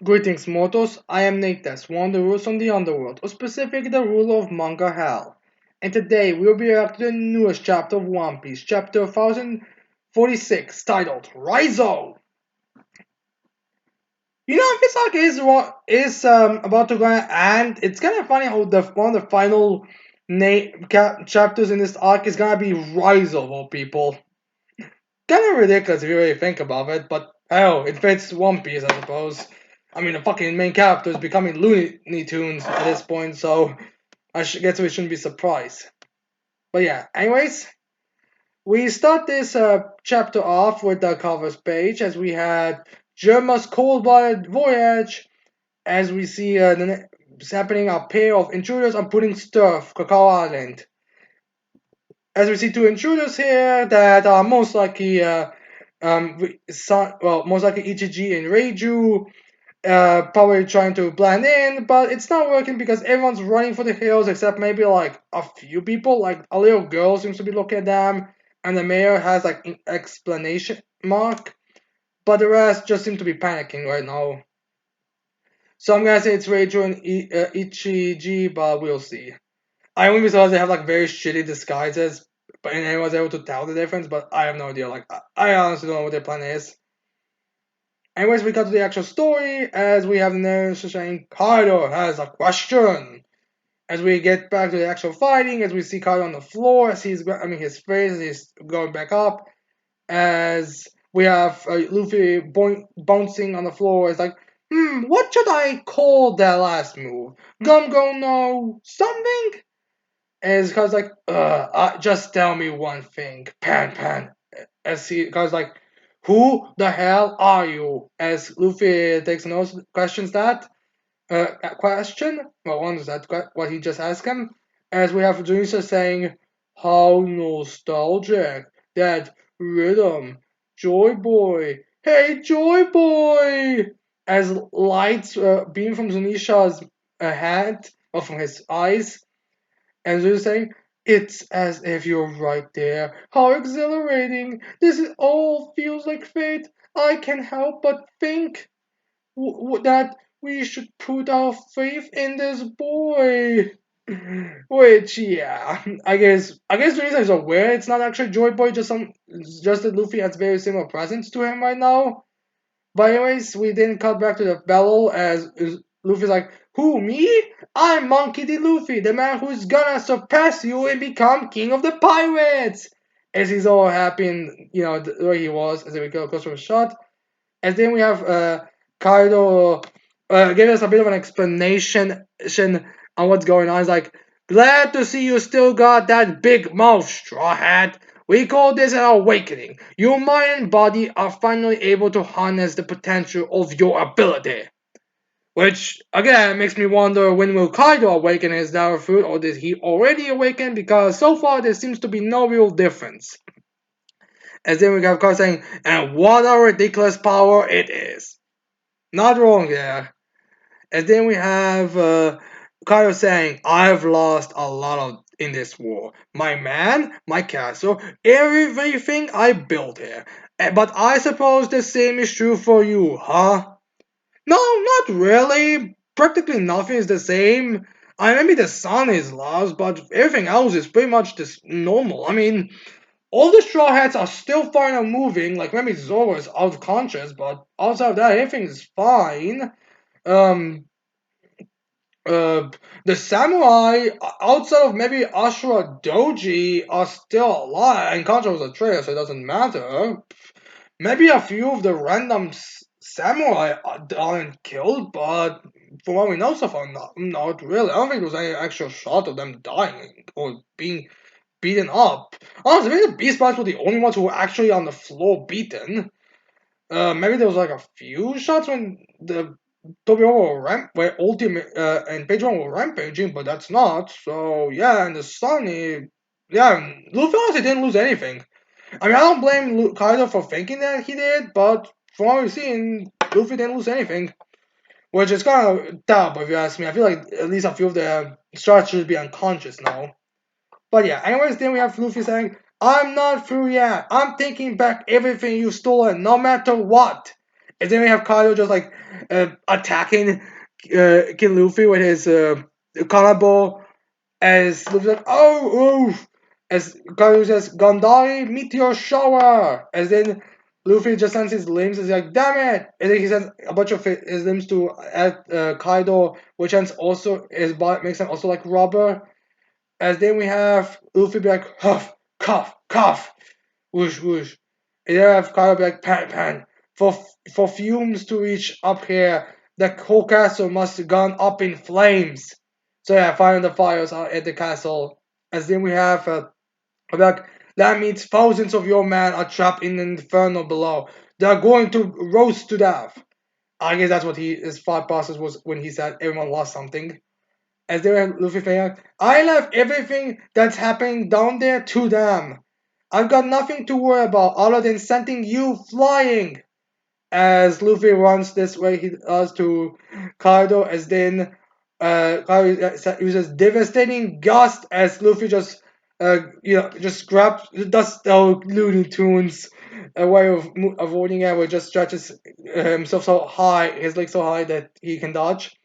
Greetings, mortals. I am Natas, one of the rulers from the underworld, or specifically the ruler of Manga Hell. And today we will be reacting to the newest chapter of One Piece, chapter 1046, titled Raizo. This arc is about to go, and it's kind of funny how one of the final chapters in this arc is gonna be Raizo of all people. Kind of ridiculous if you really think about it, but hell, it fits One Piece, I suppose. I mean, the fucking main character is becoming Looney Tunes at this point, so guess we shouldn't be surprised. But yeah, anyways, we start this chapter off with the covers page as we had Germa's cold-blooded voyage, as we see it's happening a pair of intruders are putting stuff Cacao Island. As we see two intruders here that are most likely most likely Ichiji and Reiju, probably trying to blend in, but it's not working because everyone's running for the hills except maybe like a few people. Like a little girl seems to be looking at them, and the mayor has like an explanation mark, but the rest just seem to be panicking right now. So I'm gonna say it's Reiju and Ichiji, but we'll see. I only saw they have like very shitty disguises, but and I was able to tell the difference, but I have no idea. Like I honestly don't know what their plan is. Anyways, we got to the actual story as we have the narration saying Kaido has a question. As we get back to the actual fighting, as we see Kaido on the floor, as his face as he's going back up, as we have Luffy bouncing on the floor. It's like, what should I call that last move? Gum Go No something? And it's cause like, just tell me one thing, Pan Pan. As he cause like, who the hell are you? As Luffy takes notes, questions that question. Well, wonders what he just asked him. As we have Junisa saying, how nostalgic that rhythm, Joy Boy. Hey, Joy Boy! As lights beam from Zunisha's head or from his eyes, and they're saying, it's as if you're right there. How exhilarating! All feels like fate. I can't help but think that we should put our faith in this boy. Which, yeah, I guess the reason is aware it's not actually Joy Boy, just that Luffy has very similar presence to him right now. But anyways, we then cut back to the battle as Luffy's like, who, me? I'm Monkey D. Luffy, the man who's gonna surpass you and become king of the pirates! As he's all happy and, where he was, as we go close to a shot. And then we have Kaido giving us a bit of an explanation on what's going on. He's like, glad to see you still got that big mouth, Straw Hat. We call this an awakening. Your mind and body are finally able to harness the potential of your ability. Which, again, makes me wonder when will Kaido awaken his Dire Fruit, or did he already awaken? Because so far there seems to be no real difference. As then we have Kaido saying, and what a ridiculous power it is. Not wrong there. And then we have Kaido saying, I've lost a lot in this war. My man, my castle, everything I built here. But I suppose the same is true for you, huh? No, not really. Practically nothing is the same. Maybe the sun is lost, but everything else is pretty much just normal. I mean, all the Straw Hats are still fine and moving, like maybe Zoro is out of conscious, but outside of that, everything is fine. Um, the samurai outside of maybe Ashura Doji are still alive, and Contra was a traitor, so it doesn't matter. Maybe a few of the random samurai aren't killed, but from what we know so far, not really. I don't think there was any actual shot of them dying or being beaten up. Honestly, maybe the Beast Boys were the only ones who were actually on the floor beaten. Maybe there was like a few shots when the Tobio where Ultimate and Page One were rampaging, but that's not. So yeah, and the Sunny, yeah, Luffy honestly didn't lose anything. I mean, I don't blame Kaido for thinking that he did, but from what we've seen, Luffy didn't lose anything, which is kind of terrible if you ask me. I feel like at least a few of the stars should be unconscious now. But yeah, anyways, then we have Luffy saying, I'm not through yet. I'm taking back everything you've stolen, no matter what. And then we have Kaido just like attacking King Luffy with his cannonball as Luffy's like, oh, oof. As Kaido says, Gandari, meteor shower. As then Luffy just sends his limbs, he's like, damn it. And then he sends a bunch of his limbs to Kaido, which ends also, his body makes him also like rubber. As then we have Luffy be like, huff, cough, cough, whoosh, whoosh. And then I have Kaido be like, pan, pan. For fumes to reach up here, the whole castle must have gone up in flames. So yeah, firing the fires out at the castle. As then we have like that means thousands of your men are trapped in an inferno below. They are going to roast to death. I guess that's what his thought process was when he said everyone lost something. As they were Luffy saying, I left everything that's happening down there to them. I've got nothing to worry about other than sending you flying. As Luffy runs this way, he does to Kaido, as then Kaido uses devastating gust as Luffy just just grabs does the Looney Tunes a way of avoiding it, where just stretches himself so high, his legs so high that he can dodge.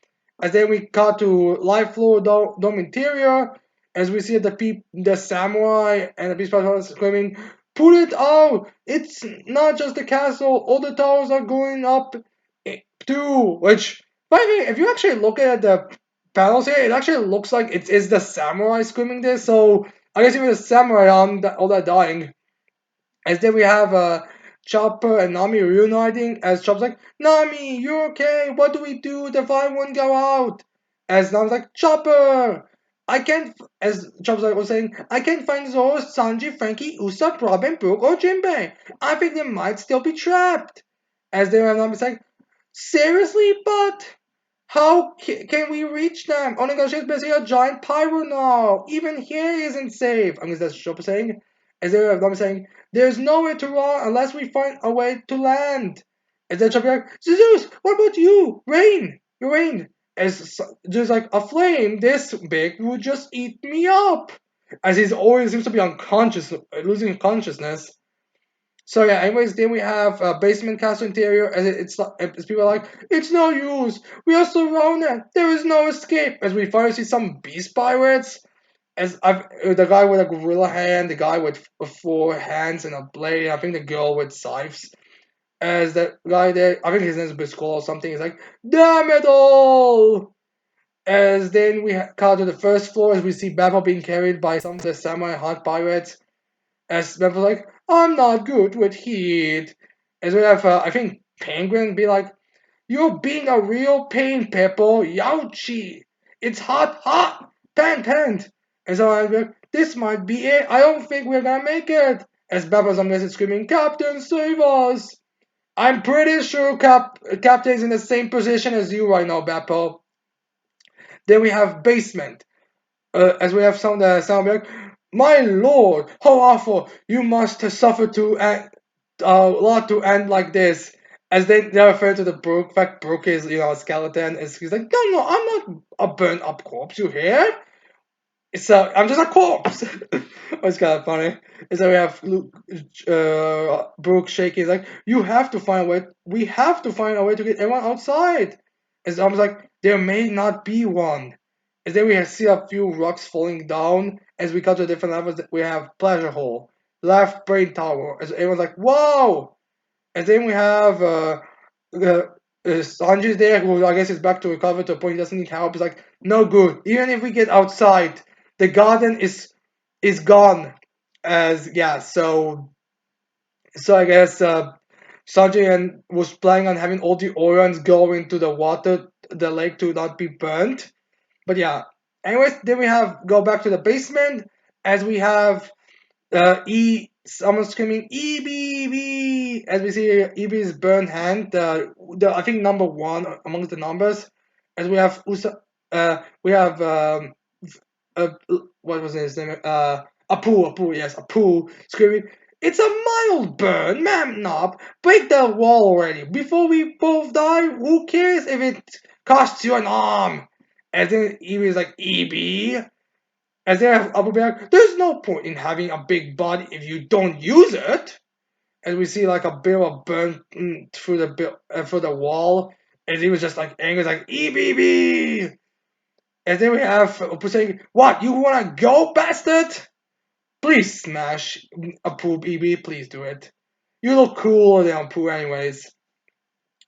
As then we cut to live floor dome interior, as we see the samurai and the beast Patrol screaming, "Put it out! It's not just the castle. All the towers are going up too." Which, by the way, if you actually look at the panels here, it actually looks like it is the samurai screaming this. So I guess even the samurai on all that dying. As then we have Chopper and Nami reuniting as Chopper's like, Nami, you're okay. What do we do? The fire won't go out. As Nami's like, Chopper, I can't, as Chopper's like was saying, I can't find Zoro, Sanji, Frankie, Usopp, Robin, Brook, or Jinbei. I think they might still be trapped. As then Nami's like, seriously, but how can we reach them? Onigashima is basically a giant pyro now. Even here isn't safe. I guess that's Chopper saying. As they have saying, there's nowhere to run unless we find a way to land. As then Chopper like, Zeus, what about you? Rain, you rain. As there's like a flame this big would just eat me up. As he's always seems to be unconscious, losing consciousness. So yeah, anyways, then we have basement castle interior, and it's people are like, it's no use. We are surrounded. There is no escape. As we finally see some beast pirates, the guy with a gorilla hand, the guy with four hands and a blade, I think the girl with scythes. As the guy there, I think his name is Biscuit or something. He's like, damn it all! As then we cut to the first floor, as we see Bappa being carried by some of the samurai hot pirates. As Beppo's like, I'm not good with heat. As we have, I think, Penguin be like, you're being a real pain, Peppo. Youchie. It's hot, hot. Pant, pant. And so I be like, this might be it. I don't think we're gonna make it. As Beppo's on this screaming, Captain, save us. I'm pretty sure Captain's in the same position as you right now, Beppo. Then we have Basement. As we have some that sound like, my lord, how awful! You must have suffered to end a lot to end like this. As they refer to the Brook, in fact, Brook is a skeleton. As he's like, no, no, I'm not a burnt up corpse. You hear? I'm just a corpse. It's kind of funny. And so we have Luke, Brooke shaking. He's like, you have to find a way. We have to find a way to get everyone outside. And so I was like, there may not be one. And then we see a few rocks falling down. As we cut to different levels, we have Pleasure Hole, Left Brain Tower. As everyone's like, whoa! And then we have uh, Sanji's there, who I guess is back to recover to a point he doesn't need help. He's like, no good. Even if we get outside, the garden is gone. As yeah, so I guess Sanji and was planning on having all the Orions go into the water, the lake, to not be burnt. But yeah. Anyways, then we have go back to the basement as we have someone screaming EBB as we see EB's burned hand, the I think number one amongst the numbers, as we have we have what was his name? Apu, yes, Apu screaming, it's a mild burn, ma'am knob, break the wall already before we both die. Who cares if it costs you an arm? And then EB is like, EB, as they have Abu Bakr, there's no point in having a big body if you don't use it. and we see like a bit of a burn through through the wall, and he was just like angry, like EBB. And then we have Apu saying, "What? You wanna go, bastard? Please smash Apu EB. Please do it. You look cooler than Apu, anyways."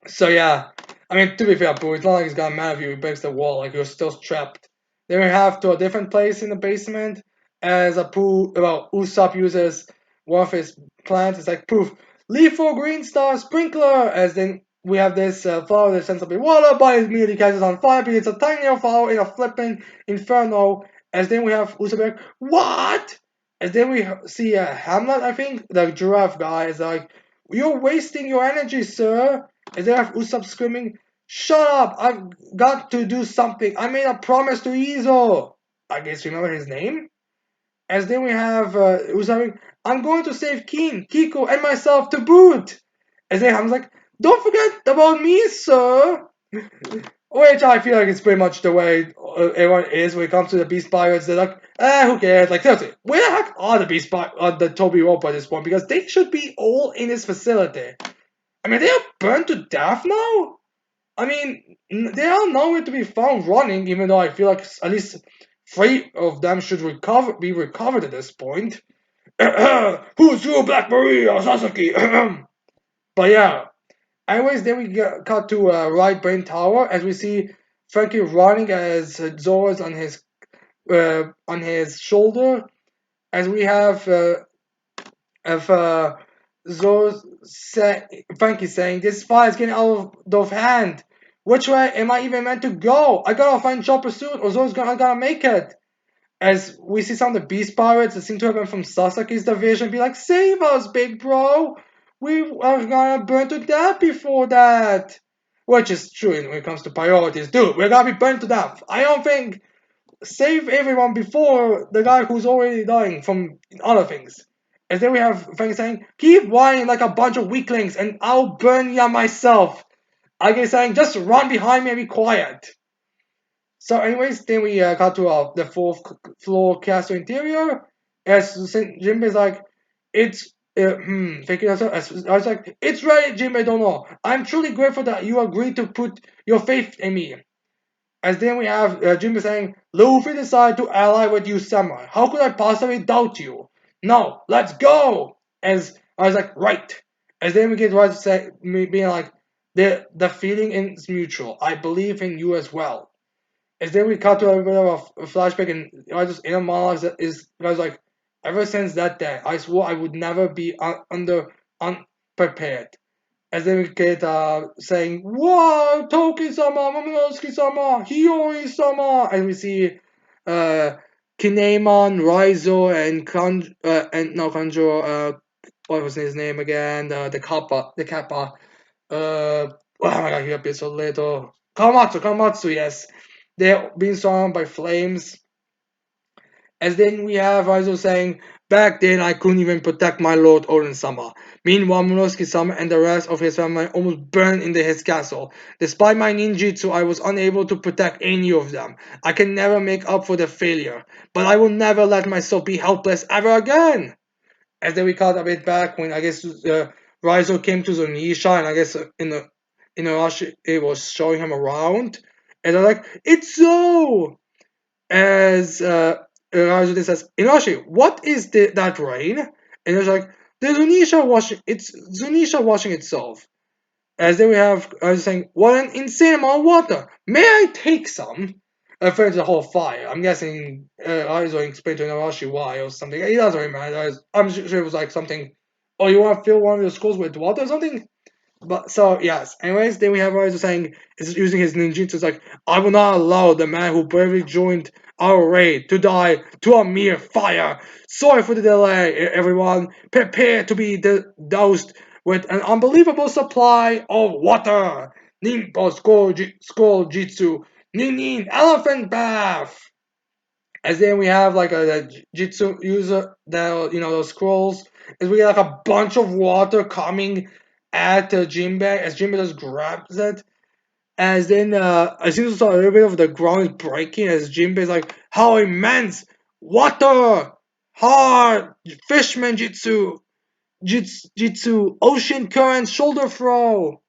So yeah, I mean to be fair, Boo, it's not like he's got mad at you. He breaks the wall, like you're still trapped. Then we have to a different place in the basement as a Pooh. Well, Usopp uses one of his plants. It's like poof, lethal green star sprinkler. As then we have this flower that sends up in water, but it immediately catches on fire because it's a tiny little flower in a flipping inferno. As then we have Usopp like, what? As then we see Hamlet, I think the giraffe guy is like, you're wasting your energy, sir. And then I have Usopp screaming, shut up! I've got to do something. I made a promise to Izo. I guess you remember his name? As then we have Usopp, I'm going to save Kin, Kiko, and myself to boot. As then Ham's like, don't forget about me, sir. Which I feel like it's pretty much the way everyone is when it comes to the Beast Pirates. They're like, who cares? Like, seriously, where the heck are the the Toby Rope at this point? Because they should be all in this facility. I mean, they are burned to death now? I mean, they are nowhere to be found running, even though I feel like at least three of them should be recovered at this point. Who's you, Black Maria, Sasaki? But yeah, anyways, then we cut to Right Brain Tower as we see Frankie running as Zoro's on his shoulder, as we have Frankie saying, this fight is getting out of hand. Which way am I even meant to go? I gotta find Chopper soon, or Zoro's gonna make it. As we see some of the Beast Pirates that seem to have been from Sasaki's division be like, save us, big bro! We are gonna burn to death before that. Which is true when it comes to priorities. Dude, we're gonna be burned to death. I don't think save everyone before the guy who's already dying from other things. And then we have Frank saying, keep whining like a bunch of weaklings and I'll burn ya myself. I guess saying, just run behind me and be quiet. So anyways, then we got to the fourth floor castle interior. As Jinbei's like, it's, thinking as I was like, it's right, Jinbei Dono. I'm truly grateful that you agreed to put your faith in me. As then we have Jimmy saying, Luffy decided to ally with you, Samurai. How could I possibly doubt you? No, let's go! As I was like, right. As then we get right to say, me being like, the feeling is mutual. I believe in you as well. As then we cut to a bit of a flashback, and I just inner monologue I was like, ever since that day, I swore I would never be unprepared. As then we get saying, "Wow, Toki-sama, Momonosuke-sama, Hiyori-sama," and we see uh, Kinemon, Raizo, and no Kanjo. What was his name again? The Kappa. Oh my god, he appeared so little. Kawamatsu, yes. They're being surrounded by flames. As then we have Raizo saying, back then I couldn't even protect my lord Oden-sama. Meanwhile, Minosuke-sama and the rest of his family almost burned into his castle. Despite my ninjutsu, I was unable to protect any of them. I can never make up for the failure, but I will never let myself be helpless ever again. As then we cut a bit back when I guess Raizo came to Zunisha, and I guess in the rush it was showing him around. And they're like, it's so! As Rajuni says, Inashi, what is that rain? And it's like, it's Zunisha washing itself. As then we have saying, what an insane amount of water! May I take some? Referring to the whole fire. I'm guessing Raizo explained to Inashi why or something. It doesn't really matter. I'm sure it was like something, oh, you want to fill one of your schools with water or something? But so yes. Anyways, then we have Raizo saying is using his ninjutsu. It's like I will not allow the man who bravely joined our raid to die to a mere fire. Sorry for the delay, everyone. Prepare to be doused with an unbelievable supply of water. Ninpo skull jitsu. Nin elephant bath. As then we have like the jitsu user, those scrolls. As we get like a bunch of water coming at Jinbei, as Jinbei just grabs it. As then as soon as a little bit of the ground is breaking, as Jinbei's like, how immense! Water! Hard! Fishman jitsu! Jitsu Ocean Current Shoulder Throw.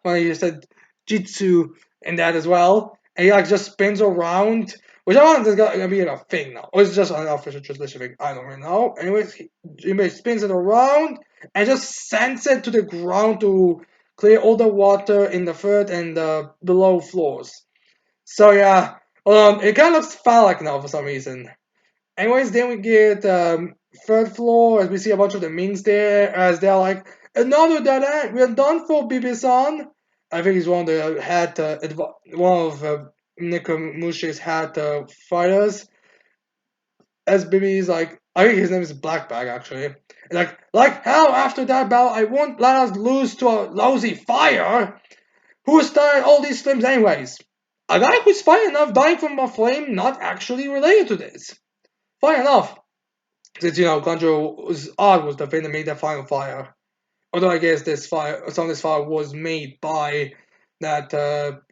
Well, you said Jitsu in that as well, and he like just spins around. Which I don't think is gonna be a thing now. Or it's just an official translation thing. I don't really know. Anyways, he spins it around and just sends it to the ground to clear all the water in the third and below floors. So yeah, it kind of looks phallic now for some reason. Anyways, then we get third floor as we see a bunch of the Mings there as they're like, another dead end. We're done for Bibi-san. I think he's one of the one of Nikamushi's hat fighters. As Bibi is like, I think his name is Blackbag actually. Like hell after that battle, I won't let us lose to a lousy fire. Who started all these flames anyways? A guy who's fine enough dying from a flame not actually related to this. Fine enough. Since Ganjo's art was the thing that made that final fire. Although I guess some of this fire was made by that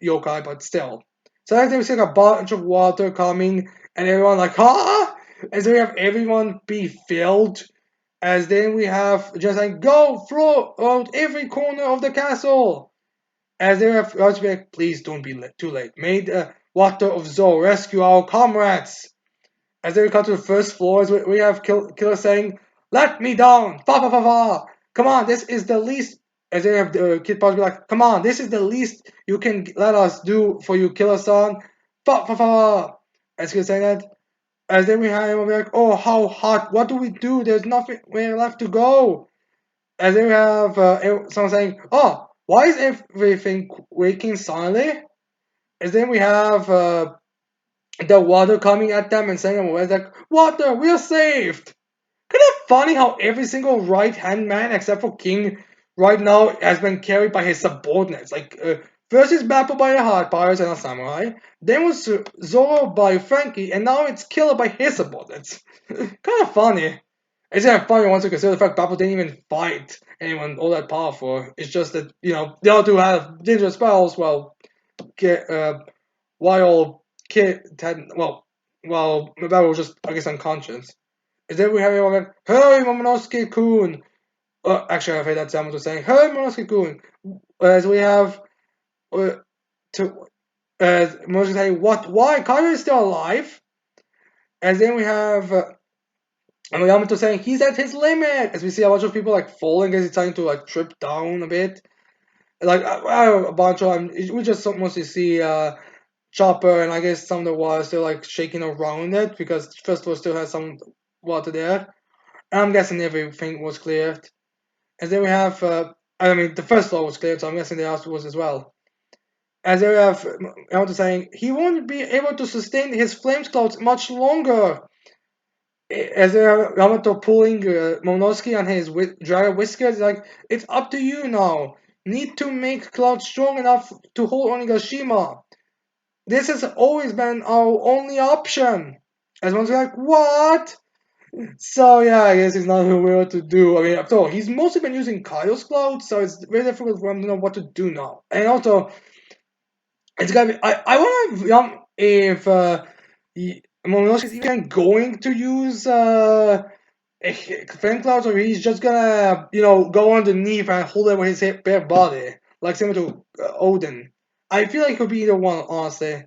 yokai, but still. So I think we see like a bunch of water coming, and everyone like, huh? And so we have everyone be filled. As then we have just like go float out every corner of the castle. As they have like, please don't be too late. May the water of Zo rescue our comrades. As they come to the first floors, we have Killer saying, "Let me down! Fa fa fa fa! Come on, this is the least." As they have the Kid Pause be like, "Come on, this is the least you can let us do for you, Killer-san! Fa fa fa!" As he's saying that, as then we have him be like, "Oh, how hot! What do we do? There's nothing left to go." As then we have someone saying, "Oh, why is everything waking silently?" As then we have the water coming at them and saying, well, like, water, we're saved. Kind of funny how every single right hand man except for King right now has been carried by his subordinates. Like, first it's Bappa by the Hard Pirates and a Samurai, then was Zoro by Frankie, and now it's Killer by his subordinates. Kind of funny. It's kind of funny once you consider the fact Bappa didn't even fight anyone all that powerful. It's just that, the other two have dangerous spells, well, get, while Kit had well Mabel was just I guess unconscious. Is then we have everyone like, hey Momonosuke-kun. Actually I think that's someone was saying, hey Momonosuke-kun. As we have to Momonosuke saying, what, why? Kaido is still alive. As then we have and Yamato saying he's at his limit as we see a bunch of people like falling as he's trying to like trip down a bit. Like a bunch of we just mostly see Chopper and I guess some of the water still like shaking around it because first floor still has some water there. And I'm guessing everything was cleared. And then we have, I mean, the first floor was cleared, so I'm guessing the afterwards as well. As then we have Yamato saying he won't be able to sustain his flames clouds much longer. As they have Yamato pulling Momonosuke on his dry whiskers, like it's up to you now. Need to make clouds strong enough to hold Onigashima. This has always been our only option. Everyone's like, what? So yeah, I guess he's not aware what to do. I mean, after all, he's mostly been using Kaido's cloud, so it's very difficult for him to know what to do now. And also, it's gonna be. I wonder if Momonosuke is even going to use fan clouds, or he's just gonna go underneath and hold it with his bare body, like similar to Odin. I feel like it could be either one, honestly.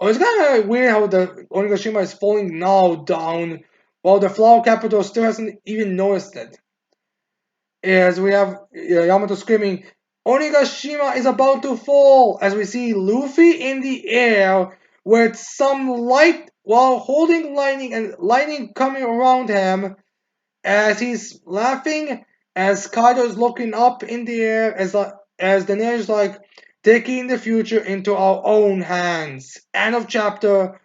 Oh, it's kind of weird how the Onigashima is falling now down, while the flower capital still hasn't even noticed it. As we have Yamato screaming, Onigashima is about to fall, as we see Luffy in the air with some light while holding lightning and lightning coming around him as he's laughing, as Kaido is looking up in the air as the is like taking the future into our own hands. End of chapter.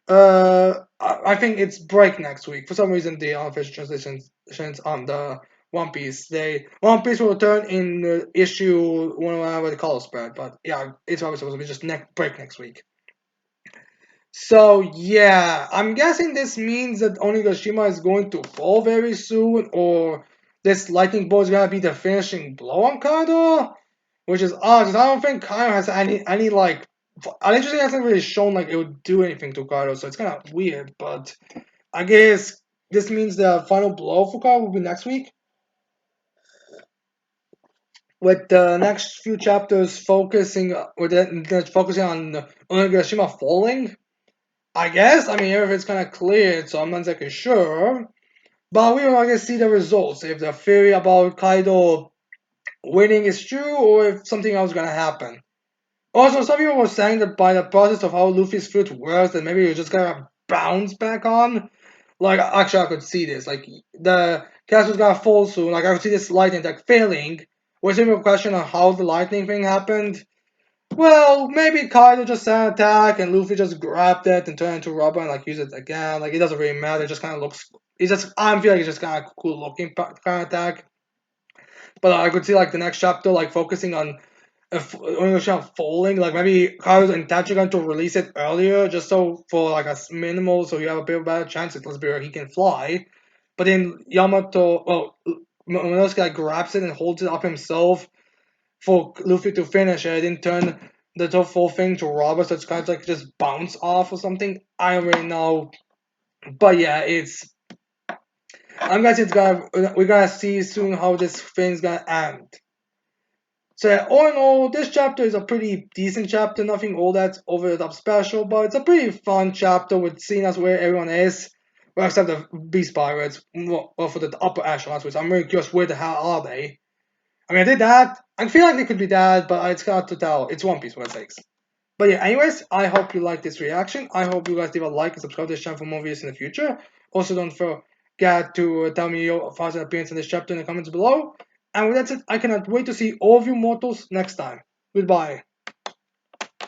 I think it's break next week. For some reason, the unofficial translations on the One Piece. One Piece will return in issue whenever the color spread. But yeah, it's probably supposed to be just break next week. So yeah, I'm guessing this means that Onigashima is going to fall very soon, or this lightning bolt is gonna be the finishing blow on Kaido, which is odd. 'Cause I don't think Kaido has any like. Interesting hasn't really shown like it would do anything to Kaido, so it's kind of weird. But I guess this means the final blow for Kaido will be next week. with the next few chapters focusing on Onigashima falling. I guess. I mean, everything's kind of cleared, so I'm not exactly sure. But we are not gonna see the results if the theory about Kaido winning is true or if something else is gonna happen. Also, some people were saying that by the process of how Luffy's fruit works, that maybe you're just gonna bounce back on. Like, actually, I could see this. Like, the castle's gonna fall soon. Like, I could see this lightning like failing. Was there a question on how the lightning thing happened? Well, maybe Kaido just sent an attack and Luffy just grabbed it and turned it into rubber and like use it again. Like, it doesn't really matter. It just kind of looks. It's just. I feel like it's just kind of cool looking kind of attack. But I could see like the next chapter like focusing on Onimusha falling. Like maybe Kaido's intention going to release it earlier, just so for like a minimal, so you have a bit of a better chance. Let's be he can fly. But then Yamato, well, Momonosuke like grabs it and holds it up himself for Luffy to finish it, and turn the full thing to rubber, so it's kind of like just bounce off or something. I don't really know, but yeah, it's. I'm guessing it's gonna. We're gonna see soon how this thing's gonna end. So yeah, all in all, this chapter is a pretty decent chapter. Nothing all that over the top special, but it's a pretty fun chapter with seeing us where everyone is. Well, except the Beast Pirates, well, for the upper echelons, which I'm really curious where the hell are they? I mean, I did that. I feel like they could be that, but it's hard to tell. It's One Piece, for God's sakes. But yeah, anyways, I hope you like this reaction. I hope you guys leave a like and subscribe to this channel for more videos in the future. Also, don't forget to tell me your thoughts and opinions on this chapter in the comments below. And with that said, I cannot wait to see all of you mortals next time. Goodbye.